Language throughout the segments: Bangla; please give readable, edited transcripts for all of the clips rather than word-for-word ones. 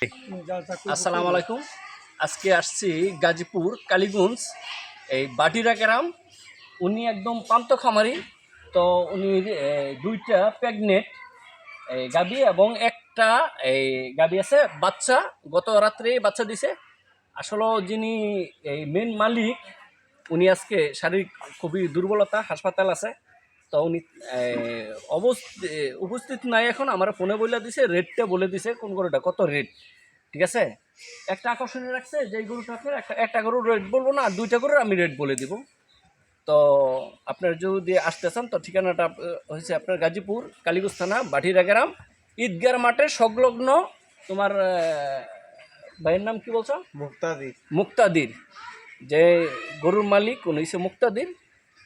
আসসালামু আলাইকুম। আজকে আসছি গাজীপুর কালীগঞ্জ এই বাটিরা গ্রাম। উনি একদম প্রান্ত খামারি। তো উনি দুইটা প্রেগনেন্ট এই গাবি এবং একটা এই গাবি আছে বাচ্চা, গত রাত্রে বাচ্চা দিছে। আসলে যিনি এই মেন মালিক উনি আজকে শারীরিক খুবই দুর্বলতা, হাসপাতাল আছে। তো উনি উপস্থিত নাই এখন। আমার ফোনে বলে দিছে, রেটটা বলে দিছে কোন গরুটা কত রেট। ঠিক আছে, একটা আকর্ষণীয় রাখছে যে এই গরুটা আপনার একটা গরুর রেট বলবো না, আর দুইটা গরুর আমি রেট বলে দিব। তো আপনার যদি আসতে চান তো ঠিকানাটা হয়েছে আপনার গাজীপুর কালীগঞ্জ থানা বাটিরা গ্রাম ঈদগার মাঠের সংলগ্ন। তোমার ভাইয়ের নাম কি বলছো? মুক্তাদির। মুক্তাদির, যে গরুর মালিক উনি হচ্ছে মুক্তাদির।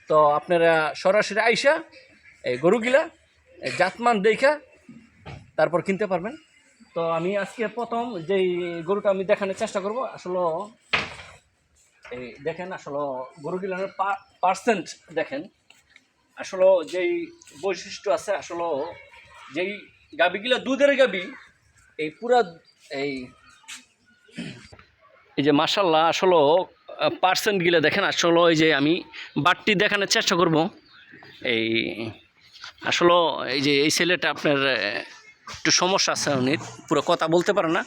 তো আপনারা সরাসরি আইসা এই গরুগুলা জাতমান দেখা তারপর কিনতে পারবেন। তো আমি আজকে প্রথম যেই গরুটা আমি দেখানোর চেষ্টা করব। আসলে এই দেখেন, আসলে গরুগুলার পার্সেন্ট দেখেন। আসলে যেই বৈশিষ্ট্য আছে, আসলে যেই গাবিগুলা দুধের গাবি, এই পুরা এই যে মাশাল্লাহ আসলে পার্সেন্টগুলো দেখেন। আসলে ওই যে আমি বাটটি দেখানোর চেষ্টা করব। এই আসলে এই যে এই ছেলেটা আপনার একটু সমস্যা আছে, উনি পুরো কথা বলতে পারে না।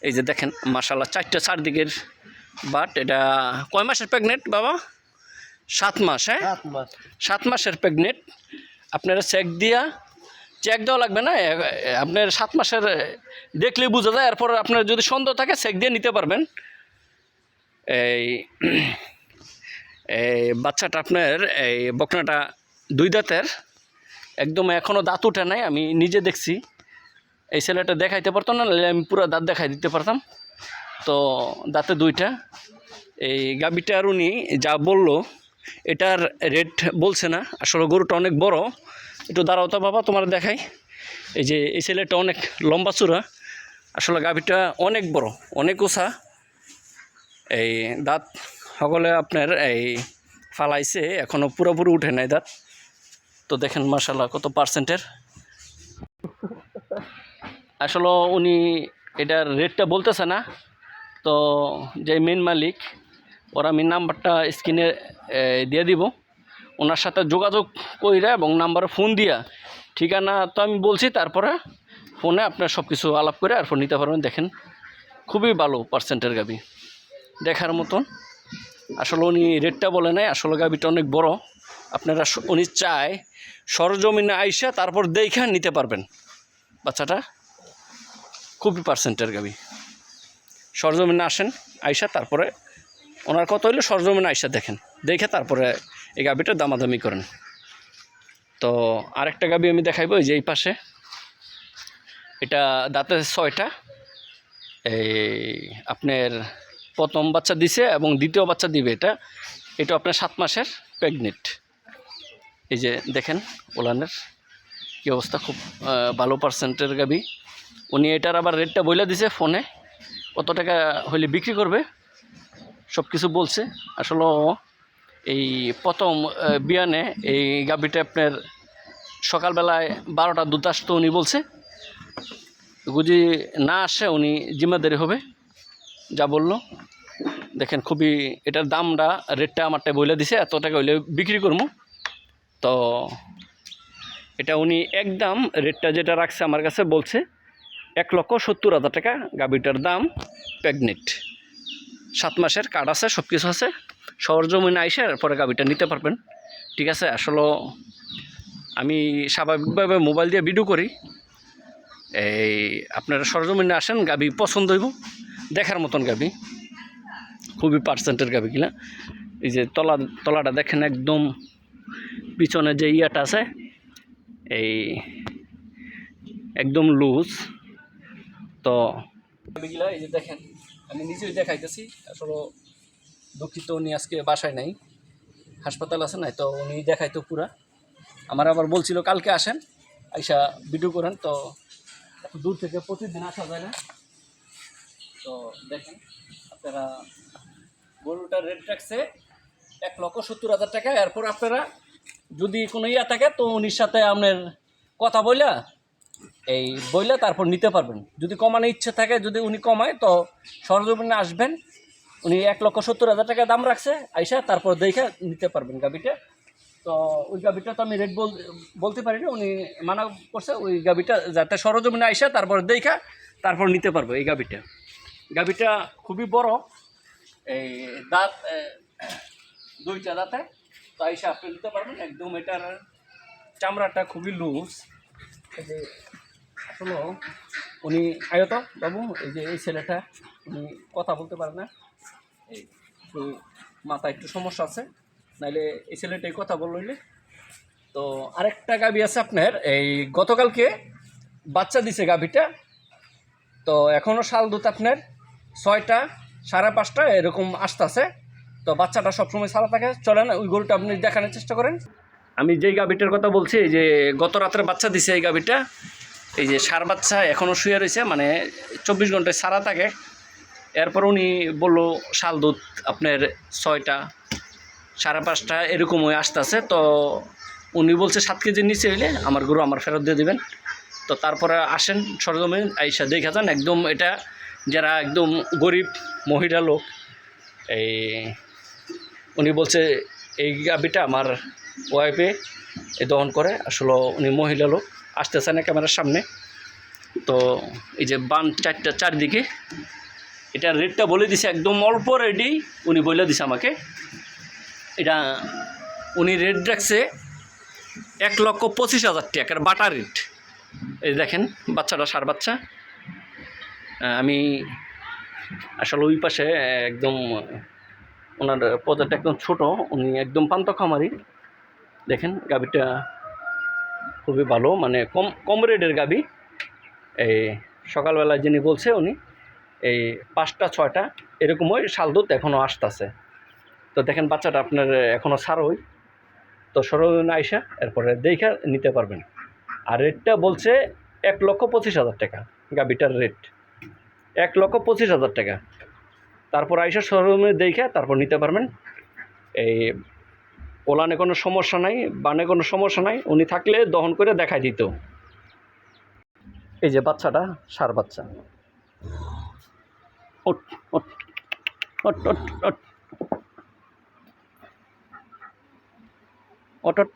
এই যে দেখেন মাশাল্লাহ চারদিকের বাট। এটা কয় মাসের প্রেগনেন্ট বাবা? 7 মাস। হ্যাঁ, 7 মাসের প্রেগনেন্ট। আপনারা চেক দেওয়া লাগবে না। আপনার 7 মাসের দেখলেই বোঝা যায়। এরপর আপনার যদি সন্দেহ থাকে চেক দিয়ে নিতে পারবেন। এই বাচ্চাটা আপনার এই বকনাটা 2 দাঁতের, একদম এখনও দাঁত উঠে নাই। আমি নিজে দেখছি। এই ছেলেটা দেখাইতে পারতাম না, আমি পুরো দাঁত দেখাই দিতে পারতাম। তো দাঁতে 2টা। এই গাবিটার উনি যা বললো এটার রেট বলছে না। আসলে গরুটা অনেক বড়। একটু দাঁড়াও তো বাবা, তোমার দেখাই। এই যে এই ছেলেটা অনেক লম্বা চূড়া। আসলে গাবিটা অনেক বড়, অনেক উঁচা। এই দাঁত সকলে আপনার এই ফালাইছে, এখনও পুরোপুরি উঠে নাই দাঁত। তো দেখেন মাশাআল্লাহ কত পার্সেন্টের। আসলে উনি এটার রেটটা বলতেছে না। তো যে মেন মালিক ওর আমি নাম্বারটা স্ক্রিনে দিয়ে দিব। ওনার সাথে যোগাযোগ কইরা এবং নাম্বারে ফোন দিয়া ঠিকানা তো আমি বলছি, তারপরে ফোনে আপনার সব কিছু আলাপ করে আর ফোন নিতে পারবেন। দেখেন খুবই ভালো পার্সেন্টের গাবি, দেখার মতন। আসলে উনি রেটটা বলে নাই। আসলে গাবিটা অনেক বড়। আপনারা উনি চায় সরজমিনে আইসা তারপর দেখা নিতে পারবেন। বাচ্চাটা খুবই পার্সেন্টের গাবি। সরজমিনে আসেন, আইসা তারপরে ওনার কত হইলো সরজমিনে আইসা দেখেন, দেখে তারপরে এই গাবিটা দামাদামি করেন। তো আরেকটা গাবি আমি দেখাইবো। এই যে এই পাশে, এটা দাঁতে 6টা। এই আপনার প্রথম বাচ্চা দিছে এবং দ্বিতীয় বাচ্চা দিবে। এটা আপনার 7 মাসের প্রেগনেন্ট। এই যে দেখেন ওলানের কী অবস্থা, খুব ভালো পার্সেন্টের গাবি। উনি এটার আবার রেটটা বইলা দিছে ফোনে, কত টাকা হইলে বিক্রি করবে সব কিছু বলছে। আসলে এই প্রথম বিয়ানে এই গাবিটা আপনার সকালবেলায় 12টা দুধ আসতো উনি বলছে। যদি না আসে উনি জিম্মাদারি হবে, যা বললো। দেখেন খুবই এটার দামটা রেটটা আমারটা বলে দিছে, এত টাকা হইলে বিক্রি করবো। তো এটা উনি একদম রেটটা যেটা রাখছে আমার কাছে বলছে 1,70,000 টাকা গাবিটার দাম। প্রেগনেন্ট, 7 মাসের কার্ড আছে, সব কিছু আছে। সরজমিনে আইসে পরে গাবিটা নিতে পারবেন। ঠিক আছে। আসলে আমি স্বাভাবিকভাবে মোবাইল দিয়ে ভিডিও করি। এই আপনারা সরজমিনে আসেন, গাবি পছন্দ হইব, দেখার মতন গাবি, খুবই পার্সেন্টের গাবি কিনা। এই যে তলাটা দেখেন, একদম পিছনে যে ইয়াটা আছে এই একদম লুজ। তো গাবিগুলা এই যে দেখেন, আমি নিজেই দেখাইতেছি। আসলে দুঃখিত, উনি আজকে বাসায় নাই, হাসপাতাল আছে নাই। তো উনি দেখাইতো পুরা। আমার আবার বলছিল কালকে আসেন, আইসা ভিডিও করেন। তো এত দূর থেকে প্রতিদিন আসা যায় না। তো দেখেন আপনারা, গরুটার রেট রাখছে 1,70,000 টাকা। এরপর আপনারা যদি কোনো ইয়া থাকে তো উনির সাথে আপনার কথা বইলা এই বইলে তারপর নিতে পারবেন। যদি কমানোর ইচ্ছে থাকে, যদি উনি কমায় তো সরজমিনে আসবেন। উনি 1,70,000 টাকা দাম রাখছে, আইসা তারপর দেখে নিতে পারবেন গাবিটা। তো ওই গাবিটা তো আমি রেট বলতে পারি না, উনি মানা করছে ওই গাবিটা যাতে সরজমিনে আইসা তারপর দেখা তারপর নিতে পারবো। এই গাবিটা খুবই বড়, এই দাঁত 2টা দাঁতে, তো আইসা আপনি নিতে পারবেন একদম। এটার চামড়াটা খুবই লুজ। এই যে আসলে উনি আয়ত বাবু, এই যে এই ছেলেটা উনি কথা বলতে পারে না, এই একটু মাথায় একটু সমস্যা আছে, নাইলে এই ছেলেটাই কথা বললে। তো আরেকটা গাভি আছে আপনার, এই গতকালকে বাচ্চা দিছে গাভিটা, তো এখনও শাল দুধ আপনার 6টা 5:30 এরকম আসতেছে। তো বাচ্চাটা সবসময় সারা থাকে। চলেন ওই গরুটা আপনি দেখানোর চেষ্টা করেন। আমি যেই গাভিটার কথা বলছি, এই যে গত রাত্রে বাচ্চা দিছে এই গাভিটা, এই যে সার বাচ্চা এখনও শুয়ে রয়েছে, মানে 24 ঘন্টায় সারা থাকে। এরপর উনি বললো শাল দুধ আপনার 6টা 5:30 এরকম হয়ে আসতেছে। তো উনি বলছে 7 কেজির নিচে হইলে আমার গরু আমার ফেরত দিয়ে দেবেন। তো তারপরে আসেন সরজমিন আইসা দেখা যান। একদম এটা যারা একদম গরিব মহিলা লোক, এই উনি বলছে এই গাভিটা আমার ওয়াইফে দহন করে। আসলে উনি মহিলা লোক, আসতেছে না ক্যামেরার সামনে। তো এই যে বান 4টা চারদিকে, এটা রেটটা বলে দিছে একদম অল্প রেডি, উনি বলে দিছে আমাকে। এটা উনি রেট রাখছে 1,25,000 টাকার বাটা রেট। এই দেখেন বাচ্চাটা সার বাচ্চা। আমি আসলে ওই পাশে একদম ওনার পদাটা একদম ছোট, উনি একদম পান্ত খামারি। দেখেন গাভিটা খুবই ভালো, মানে কম রেটের গাভি। এই সকালবেলা যিনি বলছে উনি এই 5টা 6টা এরকম ওই শাল দুধ এখনও আসতেছে। তো দেখেন বাচ্চাটা আপনার এখনও সারই। তো সরজমিনে আইসা এরপরে দেখা নিতে পারবেন। আর রেটটা বলছে 1,25,000 টাকা গাভিটার রেট, 1,25,000 টাকা। তারপর আইসা সরজমিনে দেখা তারপর নিতে পারবেন। এই ওলানে কোনো সমস্যা নাই, বানে কোনো সমস্যা নাই, উনি থাকলে দহন করে দেখাই দিত। এই যে বাচ্চাটা সার বাচ্চা, ওট ওট ওট ওট ওট ওট ওট,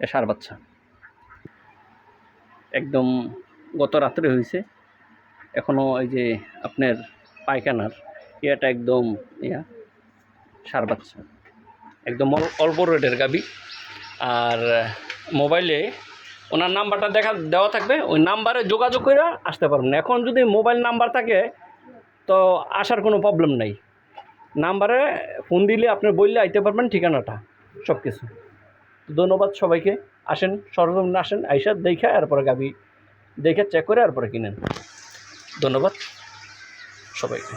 এ সার বাচ্চা একদম গত রাত্রে হয়েছে। এখনও এই যে আপনার পায়খানার ইয়াটা একদম ইয়া, সার বাচ্চা একদম অল্প রেটের গাবি। আর মোবাইলে ওনার নাম্বারটা দেওয়া থাকবে, ওই নাম্বারে যোগাযোগ করে আসতে পারবেন। এখন যদি মোবাইল নাম্বার থাকে তো আসার কোনো প্রবলেম নাই, নাম্বারে ফোন দিলে আপনি বললে আইতে পারবেন, ঠিকানাটা সব কিছু। ধন্যবাদ সবাইকে। আসেন সরজমিনে আসেন, আইসা দেখা এরপরে গাবি দেখে চেক করে এরপরে কিনেন। ধন্যবাদ সবাইকে।